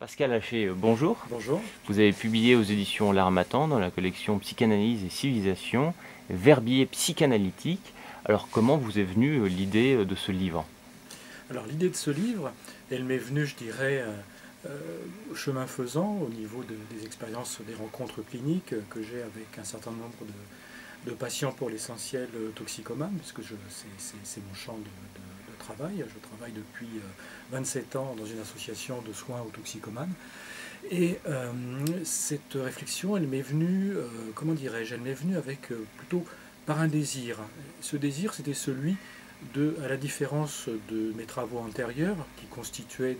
Pascal Haché, bonjour. Bonjour. Vous avez publié aux éditions L'Harmattan dans la collection Psychanalyse et civilisation, Verbier psychanalytique. Alors comment vous est venue l'idée de ce livre? Alors l'idée de ce livre, elle m'est venue, je dirais, chemin faisant, au niveau des expériences, des rencontres cliniques que j'ai avec un certain nombre de patients, pour l'essentiel toxicomanes, puisque c'est mon champ de travail. Je travaille depuis 27 ans dans une association de soins aux toxicomanes. Et cette réflexion, elle m'est venue, comment dirais-je, elle m'est venue avec plutôt par un désir. Ce désir, c'était celui à la différence de mes travaux antérieurs, qui constituaient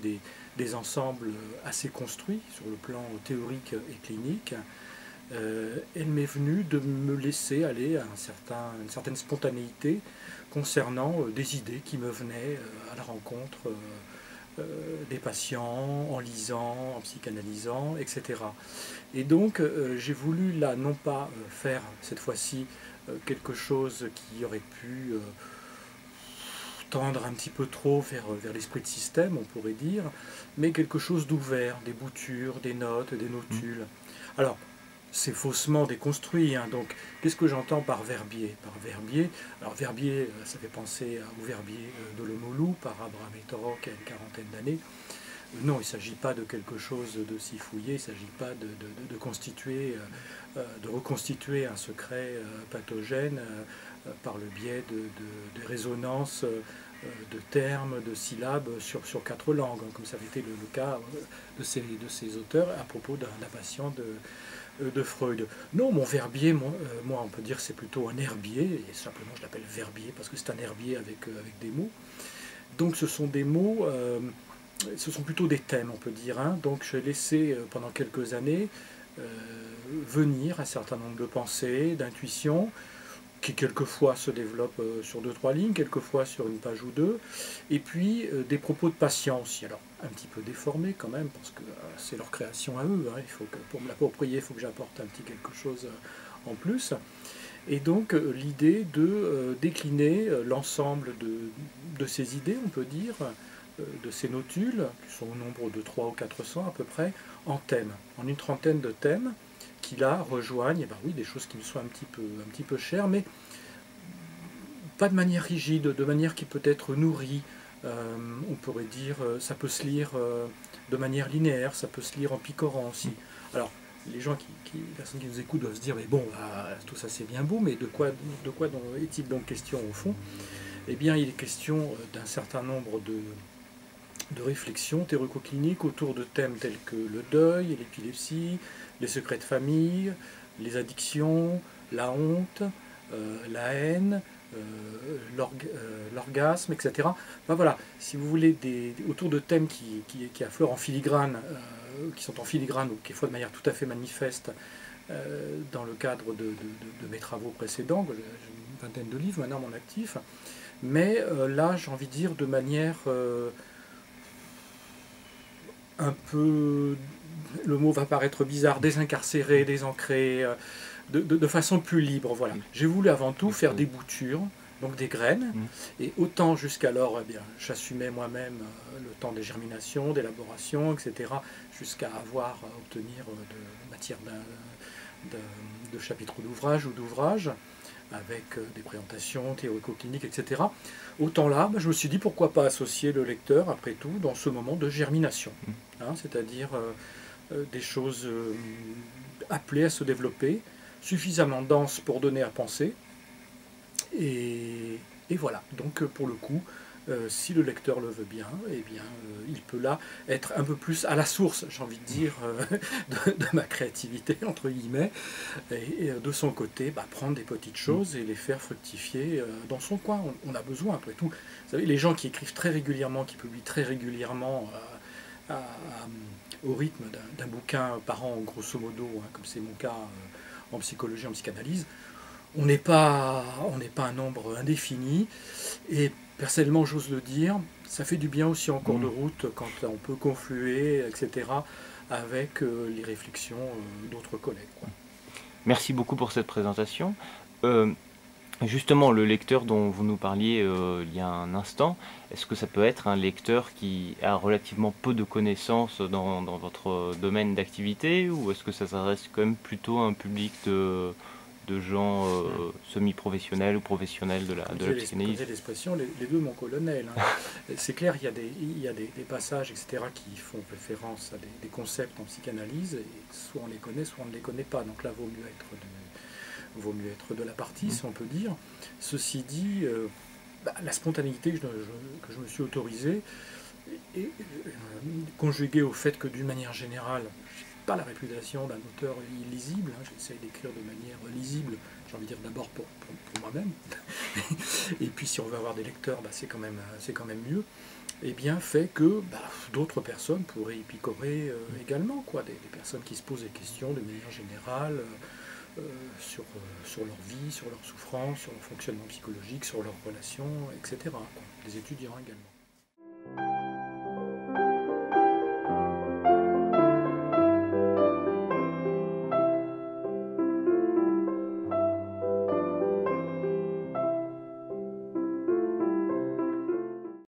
des ensembles assez construits sur le plan théorique et clinique, elle m'est venue de me laisser aller à une certaine spontanéité concernant des idées qui me venaient à la rencontre des patients, en lisant, en psychanalysant, etc. Et donc j'ai voulu là non pas faire cette fois-ci quelque chose qui aurait pu tendre un petit peu trop vers l'esprit de système, on pourrait dire, mais quelque chose d'ouvert, des boutures, des notes, des notules. Alors, c'est faussement déconstruit, hein, donc qu'est-ce que j'entends par verbier? Par verbier, alors verbier, ça fait penser au verbier d'Olomolu par Abraham Etoro qui a une quarantaine d'années. Non, il ne s'agit pas de quelque chose de si fouillé, il ne s'agit pas de reconstituer un secret pathogène par le biais de résonances de termes, de syllabes sur 4 langues, comme ça avait été le cas de ces auteurs à propos d'un patient de Freud. Non, mon verbier, moi on peut dire c'est plutôt un herbier, et simplement je l'appelle verbier parce que c'est un herbier avec des mots. Donc ce sont des mots, ce sont plutôt des thèmes, on peut dire, hein. Donc j'ai laissé pendant quelques années venir un certain nombre de pensées, d'intuitions, qui quelquefois se développent sur 2, 3 lignes, quelquefois sur une page ou deux, et puis des propos de patients aussi, alors un petit peu déformés quand même, parce que c'est leur création à eux, hein. Il faut que, pour me l'approprier, il faut que j'apporte un petit quelque chose en plus. Et donc l'idée de décliner l'ensemble de ces idées, on peut dire, de ces notules, qui sont au nombre de 300 ou 400 à peu près, en thèmes, en une trentaine de thèmes, qui là rejoignent, eh ben oui, des choses qui me sont un petit peu chères, mais pas de manière rigide, de manière qui peut être nourrie. On pourrait dire, ça peut se lire de manière linéaire, ça peut se lire en picorant aussi. Alors, les les personnes qui nous écoutent doivent se dire, mais bon, tout ça c'est bien beau, mais de quoi est-il donc question au fond? Eh bien, il est question d'un certain nombre de réflexions théorico-cliniques autour de thèmes tels que le deuil, l'épilepsie, les secrets de famille, les addictions, la honte, la haine, l'orgasme, etc. Enfin, voilà, si vous voulez, autour de thèmes qui affleurent en filigrane, qui sont en filigrane ou quelquefois de manière tout à fait manifeste dans le cadre de mes travaux précédents. J'ai une vingtaine de livres maintenant à mon actif, mais là, j'ai envie de dire de manière un peu, le mot va paraître bizarre, désincarcéré, désancré, de façon plus libre. Voilà. J'ai voulu avant tout faire des boutures, donc des graines, et autant jusqu'alors, eh bien, j'assumais moi-même le temps des germinations, d'élaboration, etc., jusqu'à obtenir de matière de chapitres d'ouvrage ou d'ouvrage, avec des présentations théorico-cliniques, etc. Autant là, je me suis dit pourquoi pas associer le lecteur, après tout, dans ce moment de germination, hein, c'est-à-dire des choses appelées à se développer, suffisamment denses pour donner à penser, et voilà. Donc pour le coup, si le lecteur le veut bien, eh bien, il peut là être un peu plus à la source, j'ai envie de dire, de ma créativité, entre guillemets, et de son côté, prendre des petites choses et les faire fructifier dans son coin. On a besoin, après tout. Vous savez, les gens qui écrivent très régulièrement, qui publient très régulièrement au rythme d'un bouquin par an, grosso modo, hein, comme c'est mon cas en psychologie, en psychanalyse, on n'est pas un nombre indéfini, et personnellement, j'ose le dire, ça fait du bien aussi en cours de route quand on peut confluer, etc., avec les réflexions d'autres collègues, quoi. Merci beaucoup pour cette présentation. Euh, Justement, le lecteur dont vous nous parliez il y a un instant, est-ce que ça peut être un lecteur qui a relativement peu de connaissances dans votre domaine d'activité, ou est-ce que ça s'adresse quand même plutôt à un public de gens semi-professionnels ou professionnels Comme de la disait psychanalyse? l'expression, les deux, mon colonel. Hein. C'est clair, il y a des passages, etc., qui font référence à des concepts en psychanalyse, et soit on les connaît, soit on ne les connaît pas. Donc là, vaut mieux être de la partie, si on peut dire. Ceci dit, la spontanéité que je me suis autorisée est conjuguée au fait que, d'une manière générale, je n'ai pas la réputation d'un auteur illisible. Hein, j'essaye d'écrire de manière lisible, j'ai envie de dire d'abord pour moi-même. Et puis si on veut avoir des lecteurs, c'est quand même mieux. Et bien fait que d'autres personnes pourraient y picorer également, quoi, des personnes qui se posent des questions de manière générale sur leur vie, sur leur souffrance, sur leur fonctionnement psychologique, sur leurs relations, etc. Quoi. Des étudiants également.